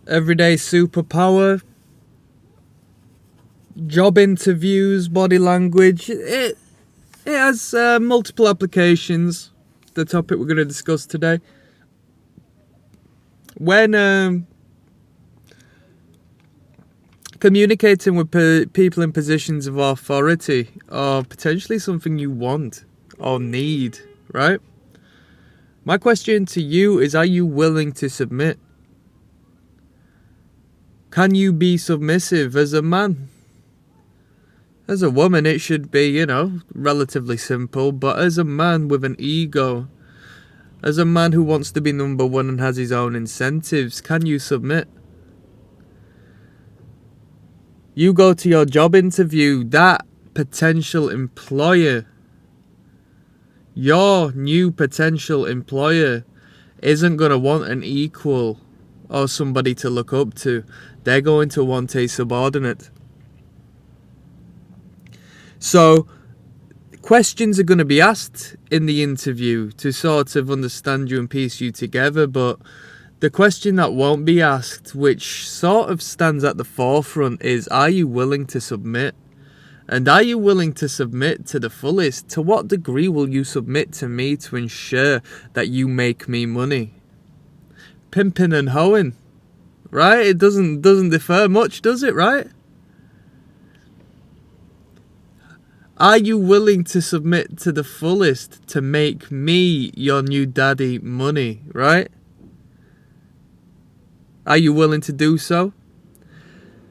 everyday superpower, job interviews, body language. It has multiple applications. The topic we're going to discuss today. When communicating with people in positions of authority, or potentially something you want or need, right? My question to you is, are you willing to submit? Can you be submissive as a man? As a woman, it should be, relatively simple. But as a man with an ego, as a man who wants to be number one and has his own incentives, can you submit? You go to your job interview, that potential employer, your new potential employer, isn't going to want an equal or somebody to look up to. They're going to want a subordinate. So, questions are going to be asked in the interview to sort of understand you and piece you together, but the question that won't be asked, which sort of stands at the forefront, is, are you willing to submit? And are you willing to submit to the fullest? To what degree will you submit to me to ensure that you make me money? Pimping and hoeing, right? It doesn't differ much, does it, right? Are you willing to submit to the fullest to make me your new daddy money, right? Are you willing to do so?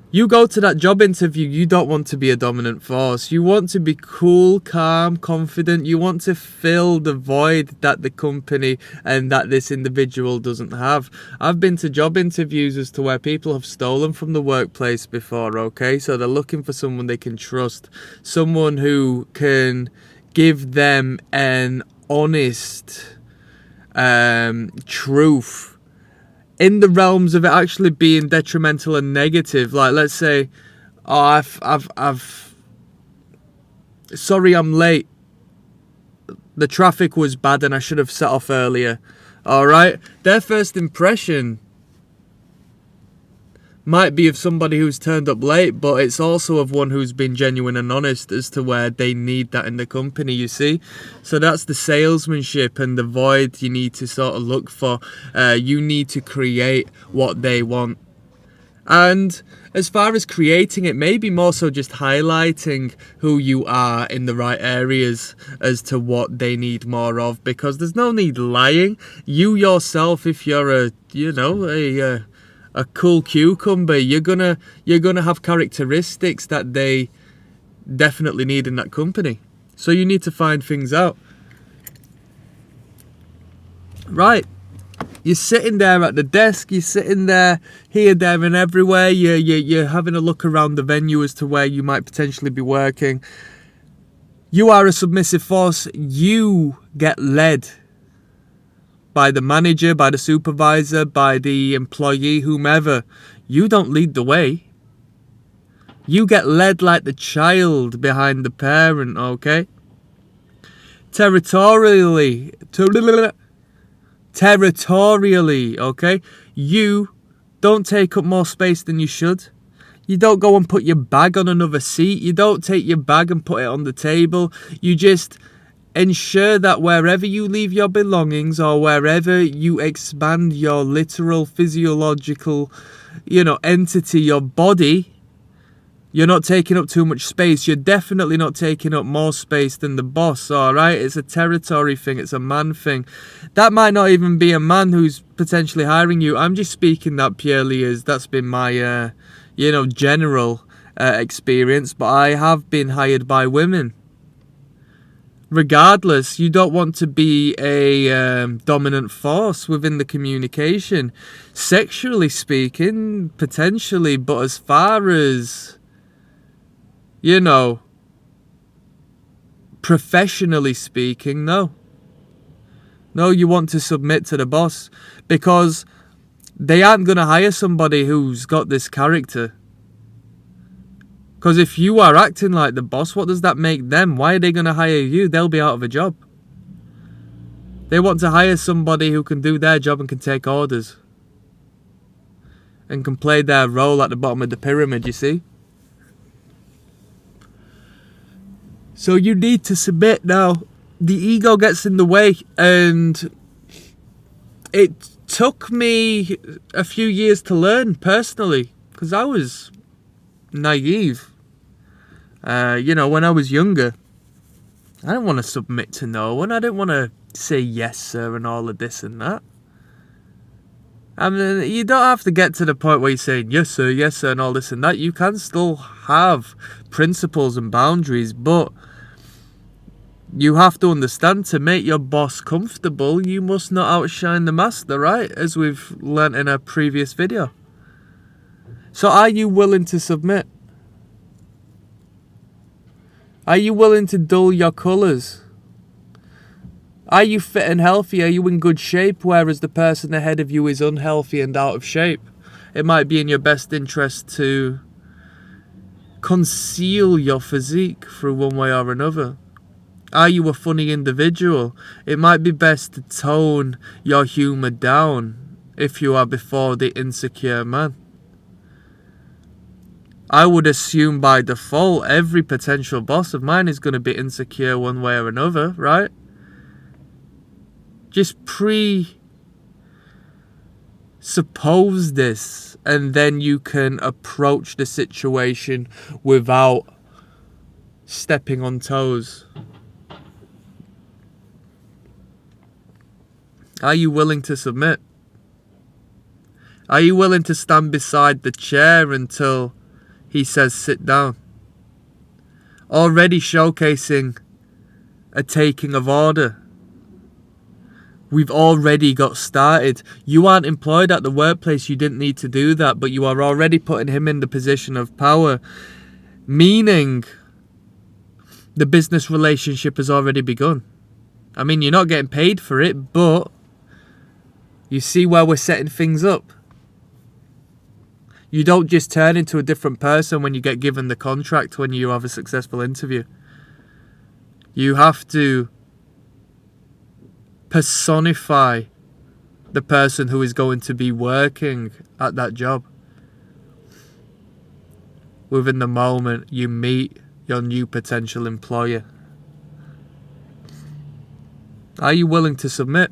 You go to that job interview, you don't want to be a dominant force. You want to be cool, calm, confident. You want to fill the void that the company and that this individual doesn't have. I've been to job interviews as to where people have stolen from the workplace before, okay? So they're looking for someone they can trust. Someone who can give them an honest truth, in the realms of it actually being detrimental and negative. Like, let's say, sorry, I'm late. The traffic was bad and I should have set off earlier. Alright? Their first impression might be of somebody who's turned up late, but it's also of one who's been genuine and honest as to where they need that in the company, you see? So that's the salesmanship and the void you need to sort of look for. You need to create what they want. And as far as creating it, maybe more so just highlighting who you are in the right areas as to what they need more of, because there's no need lying. You yourself, if you're a cool cucumber, you're gonna have characteristics that they definitely need in that company. So you need to find things out. Right. You're sitting there at the desk, you're sitting there, here, there and everywhere, you're having a look around the venue as to where you might potentially be working. You are a submissive force. You get led by the manager, by the supervisor, by the employee, whomever. You don't lead the way. You get led like the child behind the parent, okay? Territorially, okay? You don't take up more space than you should. You don't go and put your bag on another seat. You don't take your bag and put it on the table. You just ensure that wherever you leave your belongings, or wherever you expand your literal physiological, entity, your body, you're not taking up too much space. You're definitely not taking up more space than the boss, alright? It's a territory thing. It's a man thing. That might not even be a man who's potentially hiring you. I'm just speaking that purely as that's been my, general experience. But I have been hired by women. Regardless, you don't want to be a dominant force within the communication. Sexually speaking, potentially, but as far as, professionally speaking, no. No, you want to submit to the boss, because they aren't going to hire somebody who's got this character. Because if you are acting like the boss, what does that make them? Why are they going to hire you? They'll be out of a job. They want to hire somebody who can do their job and can take orders. and can play their role at the bottom of the pyramid, you see? So you need to submit now. The ego gets in the way, and it took me a few years to learn personally, because I was naive. When I was younger, I didn't want to submit to no one. I didn't want to say yes, sir, and all of this and that. I mean, you don't have to get to the point where you're saying yes, sir, and all this and that. You can still have principles and boundaries, but you have to understand, to make your boss comfortable, you must not outshine the master, right? As we've learnt in a previous video. So are you willing to submit? Are you willing to dull your colours? Are you fit and healthy? Are you in good shape, whereas the person ahead of you is unhealthy and out of shape? It might be in your best interest to conceal your physique through one way or another. Are you a funny individual? It might be best to tone your humour down if you are before the insecure man. I would assume by default every potential boss of mine is going to be insecure one way or another, right? Just presuppose this, and then you can approach the situation without stepping on toes. Are you willing to submit? Are you willing to stand beside the chair until he says sit down? Already showcasing a taking of order. We've already got started. You aren't employed at the workplace, you didn't need to do that, but you are already putting him in the position of power, meaning the business relationship has already begun. I mean, you're not getting paid for it, but you see where we're setting things up. You don't just turn into a different person when you get given the contract when you have a successful interview. You have to personify the person who is going to be working at that job within the moment you meet your new potential employer. Are you willing to submit?